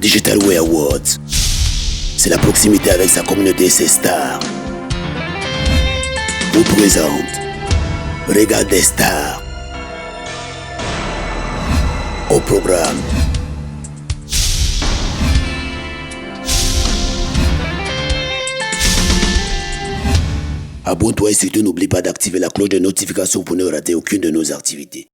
Digital Way Awards. C'est la proximité avec sa communauté et ses stars. Vous présente Régal des stars. Au programme. Abonne-toi et surtout n'oublie pas d'activer la cloche de notification pour ne rater aucune de nos activités.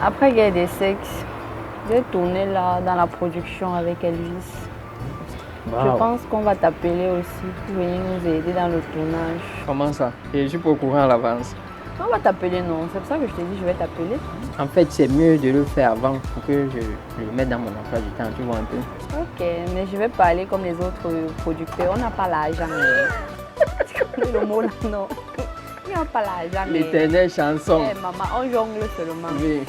Après Guerre des Sexes, j'ai tourné là dans la production avec Elvis. Wow. Je pense qu'on va t'appeler aussi pour venir nous aider dans le tournage. Comment ça? Et je suis pas au courant à l'avance. On va t'appeler, non. C'est pour ça que je t'ai dit, je vais t'appeler. En fait, c'est mieux de le faire avant pour que je le mette dans mon emploi du temps, tu vois un peu. Ok, mais je vais parler comme les autres producteurs. On n'a pas l'argent. Tu connais le mot là, non? On n'a pas l'argent. L'éternelle chanson. Eh, maman, on jongle seulement. Oui.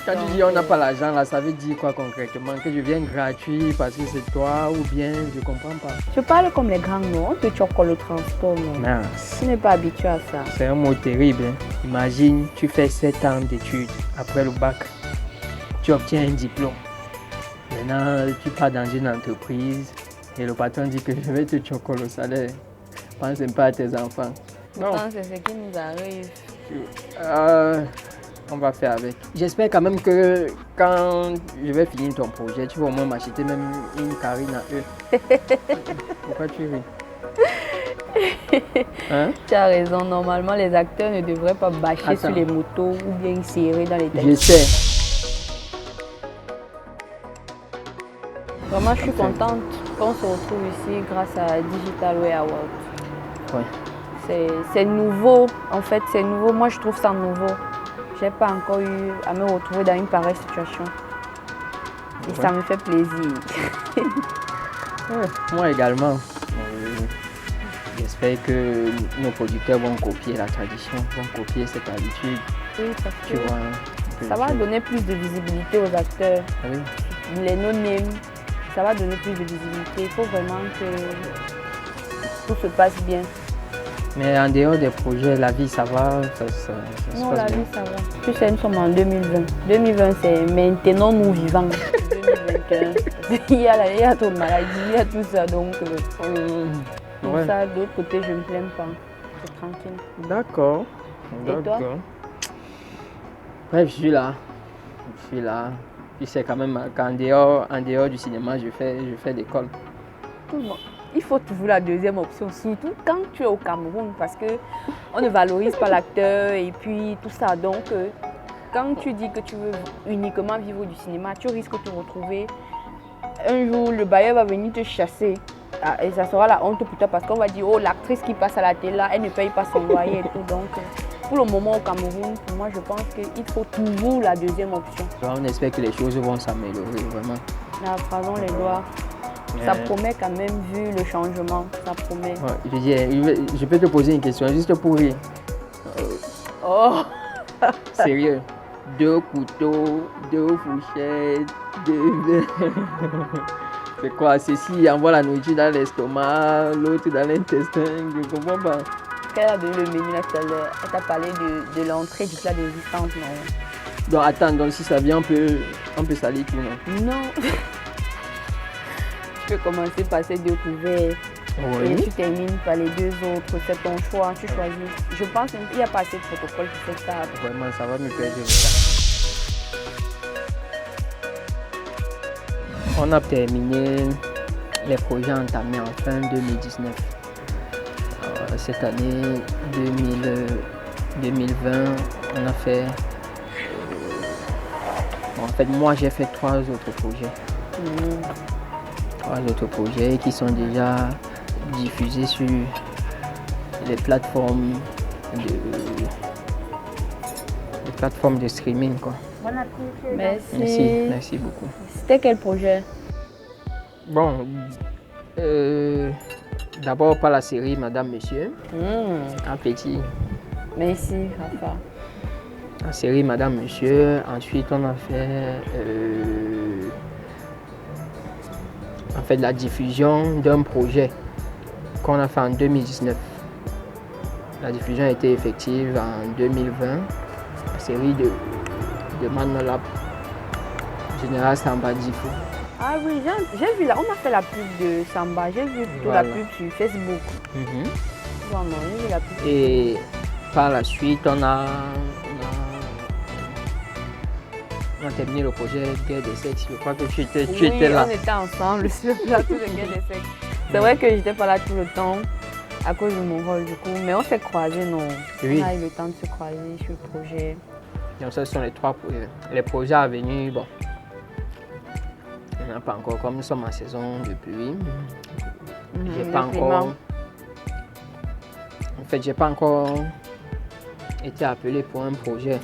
Quand tu dis on n'a pas l'argent, là, ça veut dire quoi concrètement? Que je viens gratuit parce que c'est toi ou bien je comprends pas. Je parle comme les grands, non? On te choque le transport, non? Mince. Tu n'es pas habitué à ça. C'est un mot terrible. Hein. Imagine, tu fais 7 ans d'études après le bac. Tu obtiens un diplôme. Maintenant, tu pars dans une entreprise et le patron dit que je vais te choquer le salaire. Pense un peu à tes enfants. Pourtant, c'est ce qui nous arrive. On va faire avec. J'espère quand même que quand je vais finir ton projet, tu vas au moins m'acheter même une carine à eux. Pourquoi tu ris? Hein? Tu as raison, normalement les acteurs ne devraient pas bâcher sur les motos ou bien serrer dans les taxis. Je sais. Vraiment, je suis contente qu'on se retrouve ici grâce à Digital Way Award. Ouais. C'est nouveau, en fait, c'est nouveau. Moi, je trouve ça nouveau. Je n'ai pas encore eu à me retrouver dans une pareille situation. Et ça me fait plaisir. Ouais, moi également. J'espère que nos producteurs vont copier la tradition, vont copier cette habitude. Oui, parce que tu vois, ça va donner plus de visibilité aux acteurs. Ah oui. Les no-names, ça va donner plus de visibilité. Il faut vraiment que tout se passe bien. Mais en dehors des projets, la vie, ça va, ça Non, se la passe bien. vie, ça va. Tu sais, nous sommes en 2020. 2020, c'est maintenant nous vivants. 2021. Il y a trop de maladies, il y a tout ça. Donc Ouais. ça, de l'autre côté, je ne me plains pas. C'est tranquille. D'accord. Et toi? Bref, je suis là. Je suis là. Tu sais quand même qu'en dehors du cinéma, je fais l'école. Tout le monde. Il faut toujours la deuxième option, surtout quand tu es au Cameroun, parce qu'on ne valorise pas l'acteur et puis tout ça. Donc, quand tu dis que tu veux uniquement vivre du cinéma, tu risques de te retrouver. Un jour, le bailleur va venir te chasser. Et ça sera la honte pour toi parce qu'on va dire, oh, l'actrice qui passe à la télé, là, elle ne paye pas son loyer et tout. Donc, pour le moment au Cameroun, pour moi, je pense qu'il faut toujours la deuxième option. On espère que les choses vont s'améliorer, vraiment. Là, croisons les doigts. Ça promet quand même, vu le changement, ça promet. Ouais, je peux te poser une question, juste pour rire. Oh! Sérieux. 2 couteaux, 2 fourchettes, 2... C'est quoi? Ceci envoie la nourriture dans l'estomac, l'autre dans l'intestin, je comprends pas. Elle a donné le menu là tout à l'heure. Elle t'a parlé de l'entrée du plat de résistance, non? Donc attends, donc si ça vient, on peut salir tout, non? Non. Tu peux commencer par ces 2 couverts. Oui. Et tu termines par les 2 autres. C'est ton choix, tu choisis. Je pense qu'il n'y a pas assez de protocole qui fait ça. Vraiment, ça va me perdre le temps. On a terminé les projets entamés en fin 2019. Cette année 2020, on a fait... en fait, moi j'ai fait 3 autres projets. 3 autres projets qui sont déjà diffusés sur les plateformes de streaming, quoi. Merci. Merci beaucoup. C'était quel projet? Bon, d'abord par la série Madame Monsieur, un petit. Merci, Rafa. La série Madame Monsieur, ensuite on a fait la diffusion d'un projet qu'on a fait en 2019. La diffusion a été effective en 2020, la série de Manolap, Général Samba Difo. Ah oui, j'ai vu là, on a fait la pub de Samba, j'ai vu toute la pub sur Facebook. Non, j'ai vu la pub. Et par la suite, on a terminé le projet Guerre des sexes. Je crois que tu étais là. On était ensemble sur le plateau de Guerre des sexes. C'est vrai que j'étais pas là tout le temps à cause de mon rôle du coup, mais on s'est croisés, non? Oui. On a eu le temps de se croiser sur le projet. Donc ce sont les 3 projets. Les projets à venir, bon, on n'a pas encore, comme nous sommes en saison depuis, j'ai pas encore été appelé pour un projet?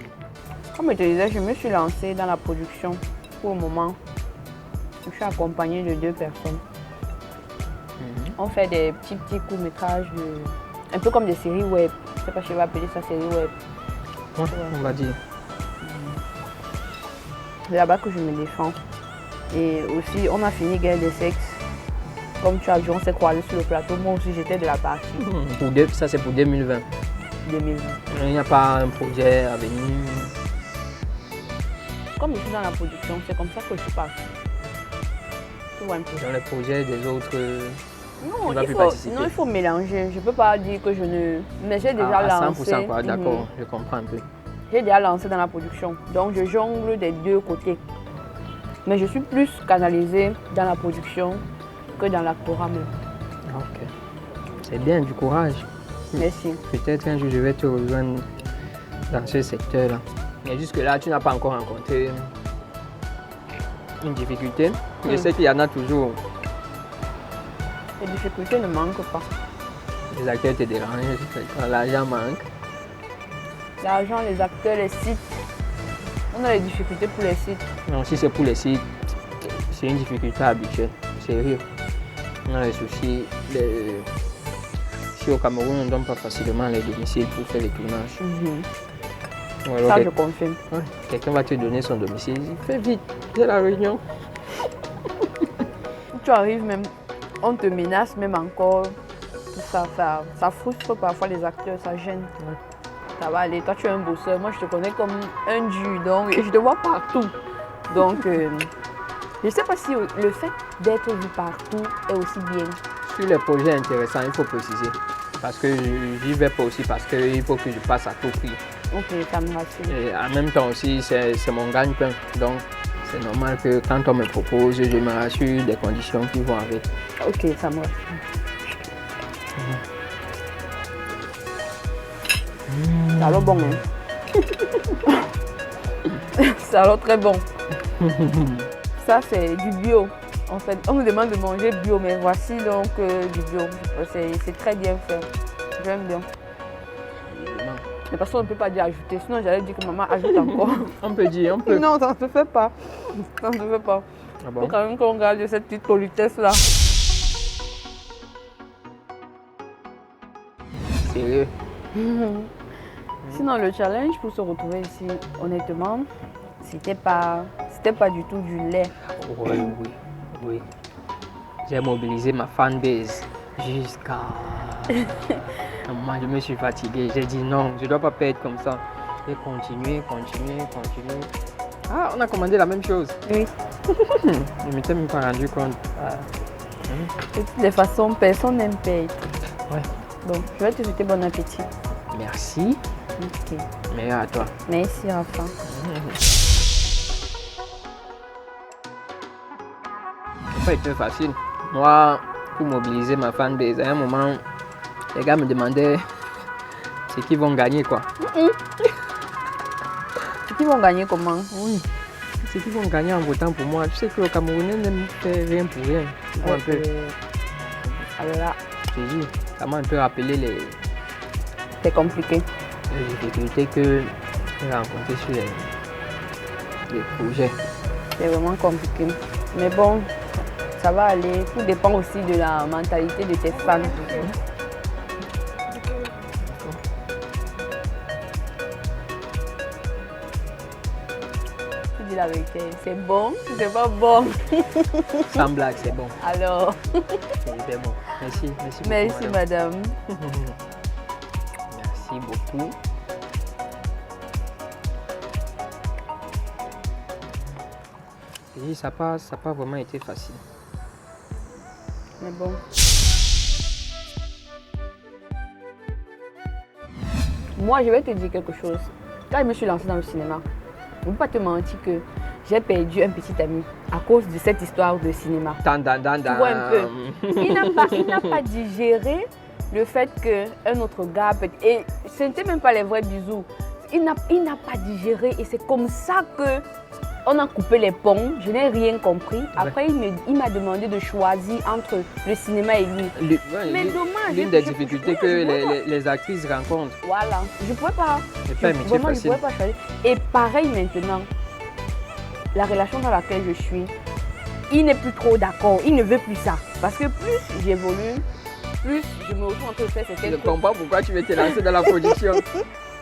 Comme je te disais, je me suis lancée dans la production. Pour le moment, je suis accompagnée de 2 personnes. On fait des petits courts-métrages, un peu comme des séries web. Je ne sais pas si je vais appeler ça série web. Ouais, on va dire. C'est là-bas que je me défends. Et aussi, on a fini Guerre des sexes. Comme tu as vu, on s'est croisés sur le plateau. Moi aussi, j'étais de la partie. Ça, c'est pour 2020. 2020. Il n'y a pas un projet à venir. Comme je suis dans la production, c'est comme ça que je suis partie. Tu vois un peu. Dans les projets des autres, Non, vas plus participer. il faut mélanger. Je ne peux pas dire que je ne... Mais j'ai déjà à lancé. 100%, quoi, d'accord, je comprends un peu. J'ai déjà lancé dans la production. Donc, je jongle des 2 côtés. Mais je suis plus canalisée dans la production que dans l'actorat même. Ok. C'est bien, du courage. Merci. Peut-être un jour je vais te rejoindre dans ce secteur-là. Mais jusque-là, tu n'as pas encore rencontré une difficulté. Je sais qu'il y en a toujours. Les difficultés ne manquent pas. Les acteurs te dérangent, l'argent manque. L'argent, les acteurs, les sites. On a des difficultés pour les sites. Non, si c'est pour les sites, c'est une difficulté habituelle. Sérieux. On a des soucis. Si au Cameroun, on ne donne pas facilement les domiciles pour faire les tournages. Ou alors, Ça, je confirme. Ouais, quelqu'un va te donner son domicile. Fais vite, j'ai la réunion. Tu arrives même, on te menace même encore. Tout ça, ça frustre parfois les acteurs, ça gêne. Ouais. Ça va aller. Toi, tu es un bosseur. Moi, je te connais comme un dieu. Donc, et je te vois partout. Donc, je ne sais pas si le fait d'être vu partout est aussi bien. Sur les projets intéressants, il faut préciser. Parce que je n'y vais pas aussi parce qu'il faut que je passe à tout prix. Ok, ça me rassure. Et en même temps aussi, c'est mon gagne-pain. Donc, c'est normal que quand on me propose, je me rassure des conditions qui vont avec. Ok, ça me rassure. Ça a l'air bon, hein? Ça a l'air très bon. Ça, c'est du bio. En fait, on nous demande de manger bio, mais voici donc du bio. C'est très bien fait. J'aime bien. Mais parce qu'on ne peut pas dire ajouter, sinon j'allais dire que maman ajoute encore. On peut dire, on peut. Non, ça ne se fait pas. Ça ne se fait pas. Ah Il bon? faut quand même qu'on garde cette petite politesse-là. Sérieux? Sinon, le challenge pour se retrouver ici, honnêtement, c'était pas du tout du lait. Oui. J'ai mobilisé ma fanbase jusqu'à... Moi, je me suis fatigué. J'ai dit non, je ne dois pas perdre comme ça. J'ai continué. Ah, on a commandé la même chose. Oui. Je ne m'étais même pas rendu compte. De toutes les façons, personne n'aime perdre. Ouais. Donc, je vais te souhaiter bon appétit. Merci. Ok. Meilleur à toi. Merci, Rafa. Ça n'a pas été facile. Moi, pour mobiliser ma fanbase, à un moment, les gars me demandaient ce qu'ils vont gagner, quoi. Ils vont gagner comment? Oui. Ce qu'ils vont gagner en votant pour moi. Tu sais que le Camerounais n'aime faire rien pour rien. Tu vois un peu. Alors là, Je te dis, ça m'a un peu rappelé les c'est compliqué. difficultés que j'ai rencontrées sur les projets. C'est vraiment compliqué. Mais bon, ça va aller. Tout dépend aussi de la mentalité de tes fans. Tu dis la vérité. C'est bon, c'est pas bon. Sans blague, c'est bon. Alors, C'est bon. Merci beaucoup. merci madame. Merci beaucoup. Et ça n'a pas vraiment été facile. Mais bon. Moi, je vais te dire quelque chose. Quand je me suis lancée dans le cinéma, je ne peux pas te mentir que j'ai perdu un petit ami à cause de cette histoire de cinéma. Tu vois un peu. Il n'a pas digéré le fait qu'un autre gars peut... Et ce n'était même pas les vrais bisous. Il n'a pas digéré et c'est comme ça que On a coupé les ponts, je n'ai rien compris. Après, il m'a demandé de choisir entre le cinéma et lui. Mais dommage. L'une des difficultés que les actrices rencontrent. Voilà, je ne pouvais pas. C'est pas un métier Vraiment, facile. Je ne pouvais pas choisir. Et pareil maintenant, la relation dans laquelle je suis, il n'est plus trop d'accord, il ne veut plus ça. Parce que plus j'évolue, plus je me retrouve en train de faire certaines Je choses. comprends pourquoi tu veux te lancer dans la production.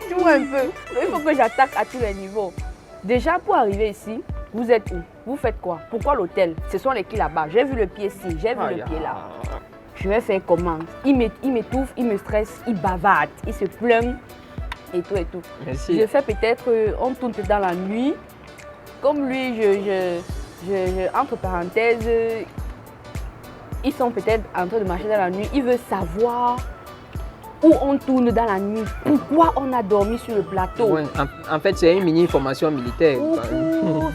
Tu vois un peu. Il faut que j'attaque à tous les niveaux. Déjà, pour arriver ici, vous êtes où? Vous faites quoi? Pourquoi l'hôtel? Ce sont les qui là-bas. J'ai vu le pied-ci, j'ai vu le pied là. Je vais faire comment? Il m'étouffe, il me stresse, il bavarde, il se plaint et tout et tout. Merci. Je fais peut-être, on tourne dans la nuit. Comme lui, entre parenthèses, ils sont peut-être en train de marcher dans la nuit. Il veut savoir où on tourne dans la nuit. Pourquoi on a dormi sur le plateau? Ouais, en fait, c'est une mini-formation militaire.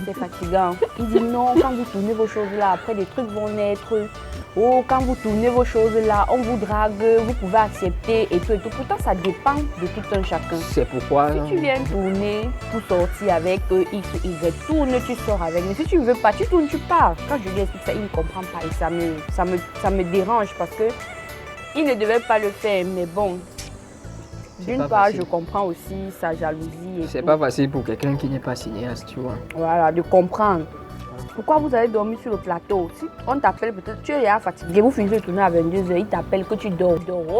C'est fatigant. Il dit non, quand vous tournez vos choses là, après des trucs vont naître. Oh, quand vous tournez vos choses là, on vous drague, vous pouvez accepter et tout et tout. Pourtant, ça dépend de tout un chacun. C'est pourquoi. Si tu viens tourner pour sortir avec X ou Y, tourne, tu sors avec. Mais si tu ne veux pas, tu tournes, tu pars. Quand je lui explique ça, il ne comprend pas et ça me dérange parce que il ne devait pas le faire. Mais bon, d'une part, je comprends aussi sa jalousie. C'est pas facile pour quelqu'un qui n'est pas cinéaste, tu vois. Voilà, de comprendre. Pourquoi vous avez dormi sur le plateau? Si on t'appelle peut-être, tu es fatigué, vous finissez de tourner à 22h, il t'appelle que tu dors.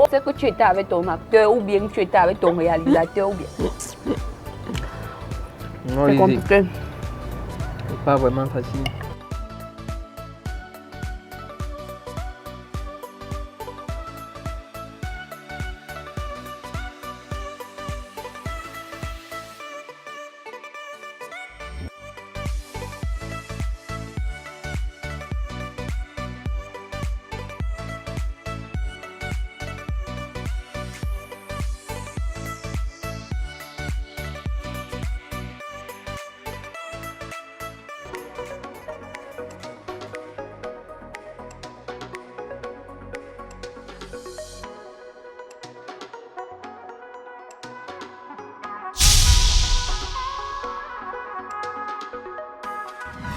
C'est que tu étais avec ton acteur ou bien que tu étais avec ton réalisateur ou bien. C'est compliqué. C'est pas vraiment facile.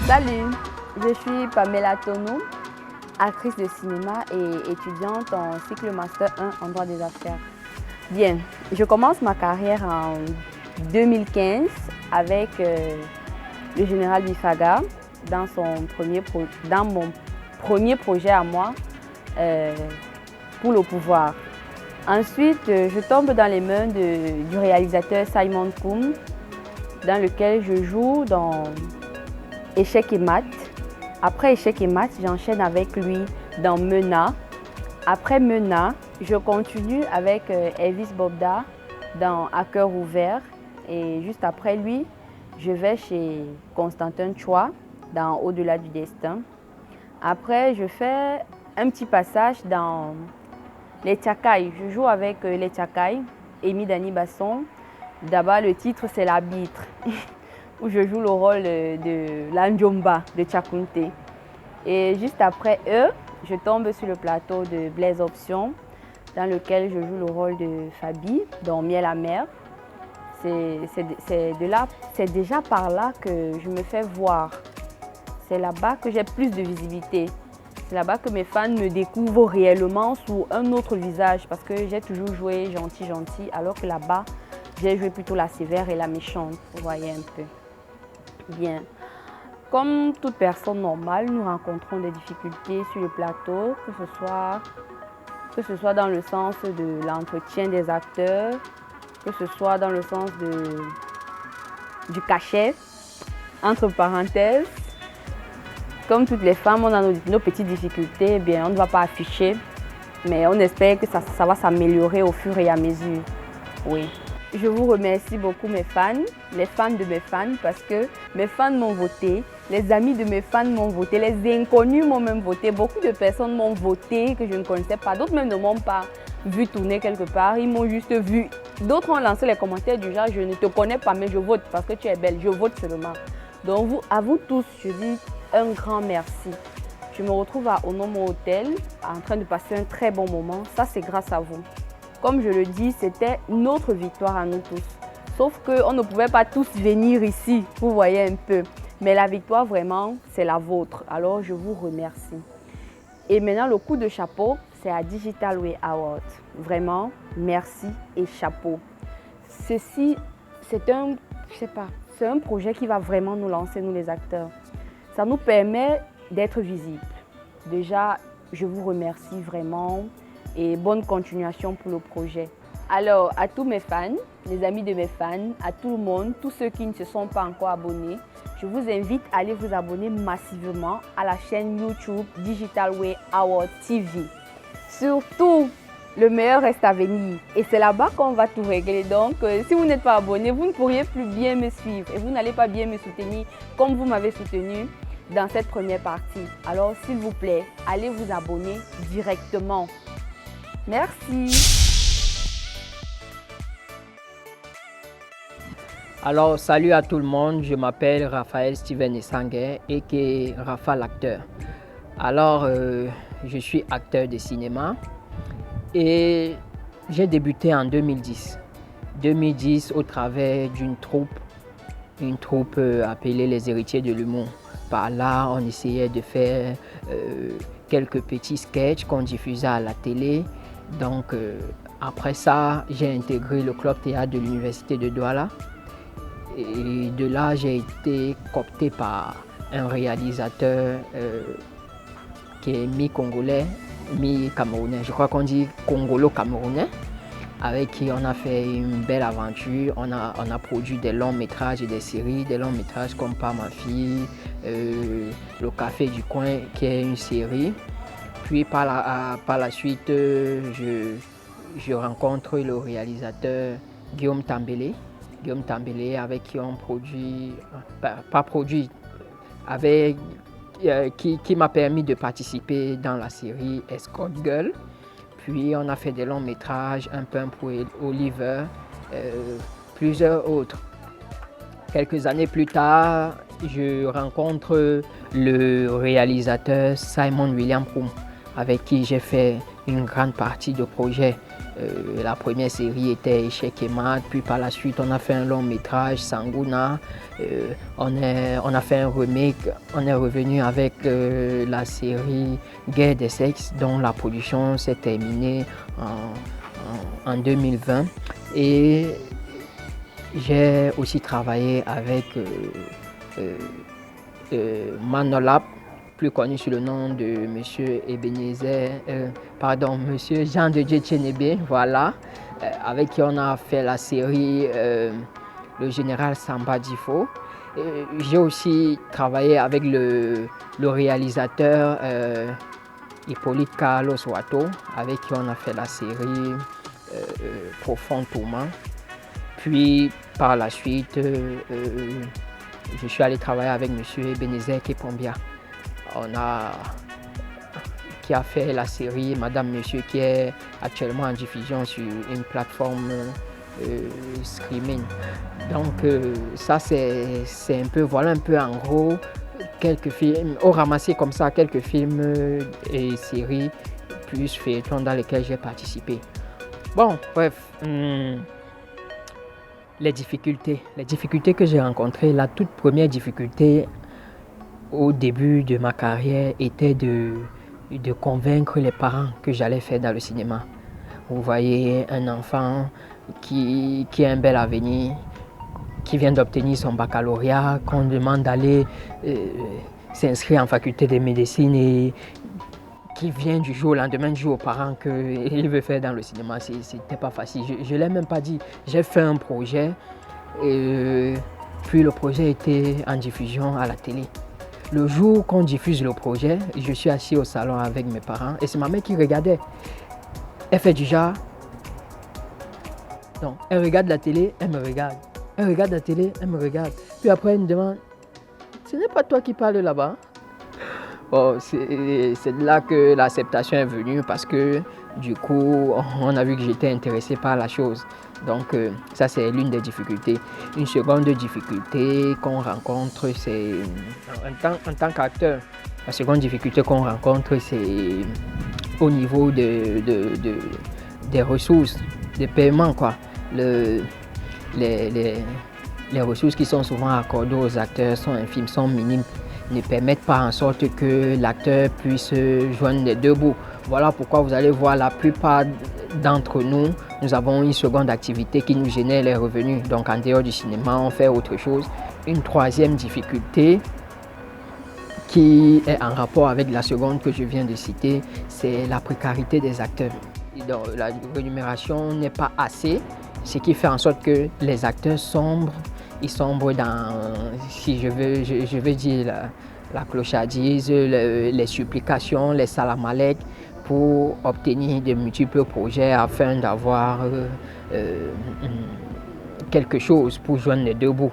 Salut, je suis Pamela Tono, actrice de cinéma et étudiante en cycle Master 1 en droit des affaires. Bien, je commence ma carrière en 2015 avec le général Bifaga dans mon premier projet à moi pour le pouvoir. Ensuite, je tombe dans les mains du réalisateur Simon Koum, dans lequel je joue dans Échec et Mat. Après Échec et Mat, j'enchaîne avec lui dans Mena. Après Mena, je continue avec Elvis Bobda dans À cœur ouvert. Et juste après lui, je vais chez Constantin Choi dans Au-delà du destin. Après, je fais un petit passage dans Les Tchakai. Je joue avec Les Tchakai, Amy Dani Basson. D'abord, le titre, c'est L'Arbitre, où je joue le rôle de l'Anjomba de Tchakounte. Et juste après eux, je tombe sur le plateau de Blaise Option, dans lequel je joue le rôle de Fabi, dans Miel amer. C'est déjà par là que je me fais voir. C'est là-bas que j'ai plus de visibilité. C'est là-bas que mes fans me découvrent réellement sous un autre visage, parce que j'ai toujours joué gentil, alors que là-bas, j'ai joué plutôt la sévère et la méchante, vous voyez un peu. Bien. Comme toute personne normale, nous rencontrons des difficultés sur le plateau, que ce soit dans le sens de l'entretien des acteurs, que ce soit dans le sens du cachet, entre parenthèses. Comme toutes les femmes, on a nos petites difficultés, eh bien, on ne va pas afficher, mais on espère que ça va s'améliorer au fur et à mesure. Oui. Je vous remercie beaucoup mes fans, les fans de mes fans, parce que mes fans m'ont voté, les amis de mes fans m'ont voté, les inconnus m'ont même voté. Beaucoup de personnes m'ont voté que je ne connaissais pas, d'autres même ne m'ont pas vu tourner quelque part, ils m'ont juste vu. D'autres ont lancé les commentaires du genre « je ne te connais pas mais je vote parce que tu es belle, je vote seulement ». Donc à vous tous, je dis un grand merci. Je me retrouve à Onomo Hotel en train de passer un très bon moment, ça c'est grâce à vous. Comme je le dis, c'était notre victoire à nous tous. Sauf qu'on ne pouvait pas tous venir ici, vous voyez un peu. Mais la victoire, vraiment, c'est la vôtre. Alors, je vous remercie. Et maintenant, le coup de chapeau, c'est à Digital Way Awards. Vraiment, merci et chapeau. Ceci, c'est un projet qui va vraiment nous lancer, nous les acteurs. Ça nous permet d'être visibles. Déjà, je vous remercie vraiment et bonne continuation pour le projet. Alors, à tous mes fans, les amis de mes fans, à tout le monde, tous ceux qui ne se sont pas encore abonnés, je vous invite à aller vous abonner massivement à la chaîne YouTube Digital Way Awards TV. Surtout, le meilleur reste à venir et c'est là-bas qu'on va tout régler. Donc, si vous n'êtes pas abonné, vous ne pourriez plus bien me suivre et vous n'allez pas bien me soutenir comme vous m'avez soutenu dans cette première partie. Alors, s'il vous plaît, allez vous abonner directement. Merci. Alors, salut à tout le monde, je m'appelle Raphaël Steven Essanguet et qui est Rafa l'acteur. Alors, je suis acteur de cinéma et j'ai débuté en 2010. 2010 au travers d'une troupe appelée Les Héritiers de l'Humour. Par là, on essayait de faire quelques petits sketchs qu'on diffusait à la télé. Donc, après ça, j'ai intégré le club théâtre de l'Université de Douala. Et de là, j'ai été coopté par un réalisateur qui est mi-congolais, mi-camerounais. Je crois qu'on dit congolo-camerounais, avec qui on a fait une belle aventure. On a produit des longs métrages et des séries, des longs métrages comme Pas ma fille, Le Café du Coin, qui est une série. Puis par la suite, je rencontre le réalisateur Guillaume Tambélé, avec qui on produit, qui m'a permis de participer dans la série Escort Girl. Puis on a fait des longs métrages, Un pain pour Oliver, plusieurs autres. Quelques années plus tard, je rencontre le réalisateur Simon William Proum, avec qui j'ai fait une grande partie de projet. La première série était Échec et Mat, puis par la suite on a fait un long métrage, Sanguna. On a fait un remake, on est revenu avec la série Guerre des sexes, dont la production s'est terminée en 2020. Et j'ai aussi travaillé avec Manolap, plus connu sous le nom de Monsieur Monsieur Jean de Dieu Tchénébé, voilà, avec qui on a fait la série Le Général Samba Difo. J'ai aussi travaillé avec le réalisateur Hippolyte Carlos Wato, avec qui on a fait la série Profond Tourment. Puis par la suite, je suis allé travailler avec Monsieur Ebenezer Kepombia. Qui a fait la série Madame Monsieur, qui est actuellement en diffusion sur une plateforme streaming. Donc ça c'est un peu, voilà un peu en gros quelques films, ramassé comme ça quelques films et séries plus feuilletons dans lesquels j'ai participé. Bon, bref, les difficultés que j'ai rencontrées, la toute première difficulté au début de ma carrière était de convaincre les parents que j'allais faire dans le cinéma. Vous voyez un enfant qui a un bel avenir, qui vient d'obtenir son baccalauréat, qu'on demande d'aller s'inscrire en faculté de médecine et qui vient du jour au lendemain dire aux parents qu'il veut faire dans le cinéma. C'était pas facile. Je ne l'ai même pas dit. J'ai fait un projet et puis le projet était en diffusion à la télé. Le jour qu'on diffuse le projet, je suis assis au salon avec mes parents et c'est ma mère qui regardait. Elle fait du genre. Non, elle regarde la télé, elle me regarde. Elle regarde la télé, elle me regarde. Puis après, elle me demande, ce n'est pas toi qui parles là-bas? Bon, c'est de là que l'acceptation est venue parce que du coup, on a vu que j'étais intéressé par la chose. Donc ça, c'est l'une des difficultés. Une seconde difficulté qu'on rencontre, c'est en tant qu'acteur. La seconde difficulté qu'on rencontre, c'est au niveau des ressources, des paiements, quoi. les ressources qui sont souvent accordées aux acteurs sont infimes, sont minimes, ne permettent pas en sorte que l'acteur puisse joindre les deux bouts. Voilà pourquoi vous allez voir la plupart d'entre nous, nous avons une seconde activité qui nous génère les revenus. Donc en dehors du cinéma, on fait autre chose. Une troisième difficulté qui est en rapport avec la seconde que je viens de citer, c'est la précarité des acteurs. Donc, la rémunération n'est pas assez, ce qui fait en sorte que les acteurs sombrent. Ils sombrent dans, si je veux dire, la clochardise, les supplications, les salamalek pour obtenir de multiples projets afin d'avoir quelque chose pour joindre les deux bouts.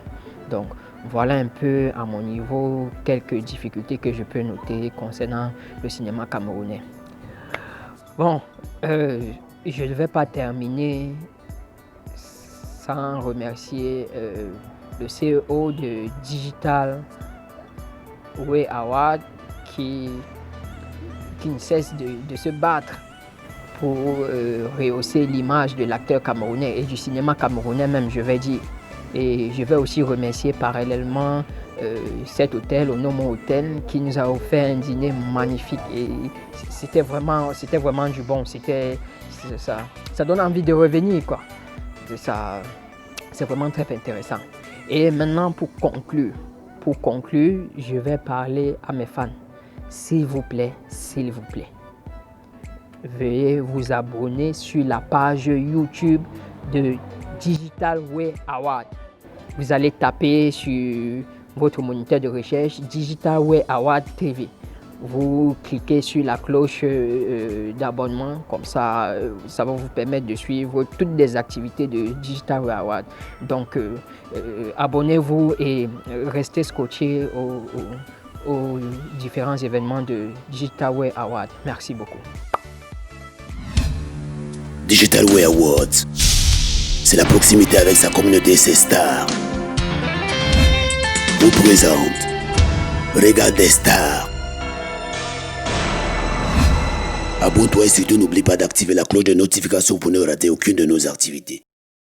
Donc, voilà un peu à mon niveau quelques difficultés que je peux noter concernant le cinéma camerounais. Bon, je ne vais pas terminer sans remercier le CEO de Digital Way Award qui ne cesse de se battre pour rehausser l'image de l'acteur camerounais et du cinéma camerounais même, je vais dire. Et je vais aussi remercier parallèlement cet hôtel, au Nomo Hotel, qui nous a offert un dîner magnifique. Et c'était vraiment du bon. Ça donne envie de revenir, quoi. C'est vraiment très intéressant. Et maintenant, pour conclure, je vais parler à mes fans. S'il vous plaît, veuillez vous abonner sur la page YouTube de Digital Way Award. Vous allez taper sur votre moniteur de recherche Digital Way Award TV. Vous cliquez sur la cloche d'abonnement, comme ça, ça va vous permettre de suivre toutes les activités de Digital Way Award. Donc, abonnez-vous et restez scotchés aux différents événements de Digital Way Award. Merci beaucoup. Digital Way Awards, c'est la proximité avec sa communauté et ses stars. Vous présente Regarde des stars. Abonne-toi et surtout n'oublie pas d'activer la cloche de notification pour ne rater aucune de nos activités.